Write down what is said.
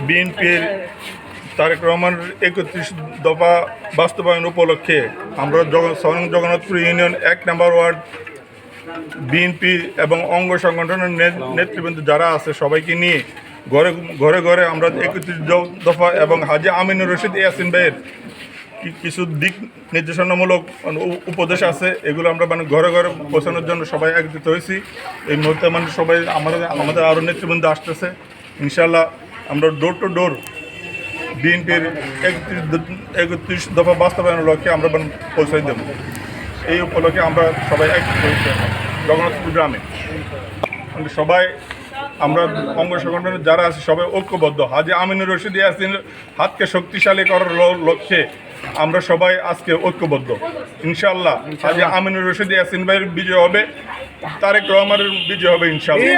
বিএনপির তারেক রহমানের ৩১ দফা বাস্তবায়ন উপলক্ষে আমরা জগন্নাথপুর ইউনিয়ন ১ নম্বর ওয়ার্ড বিএনপি এবং অঙ্গ সংগঠনের নেতৃবৃন্দ যারা আছে সবাইকে নিয়ে ঘরে ঘরে ঘরে আমরা ৩১ দফা এবং হাজী আমিনুর রশিদ ইয়াসিন ভাইয়ের কিছু দিক নির্দেশনামূলক উপদেশ আছে, এগুলো আমরা ঘরে ঘরে পৌঁছানোর জন্য সবাই একত্রিত হয়েছি। এই মুহূর্তে সবাই আমাদের আরও নেতৃবৃন্দ আসতেছে। ইনশাল্লাহ আমরা ডোর টু ডোর বিএনপির ৩১ দফা বাস্তবায়নের লক্ষ্যে আমরা পৌঁছাই দেব। এই উপলক্ষে আমরা সবাই একত্রিত হয়েছি জগন্নাথপুর গ্রামে। সবাই আমরা অঙ্গ সংগঠনের যারা আছে সবাই ঐক্যবদ্ধ। হাজী আমিনুর রশিদ ইয়াসিনের হাতকে শক্তিশালী করার লক্ষ্যে আমরা সবাই আজকে ঐক্যবদ্ধ। ইনশাআল্লাহ হাজী আমিনুর রশিদ ইয়াসিন ভাইয়ের বিজয় হবে, তারেক রহমানের বিজয় হবে ইনশাআল্লাহ।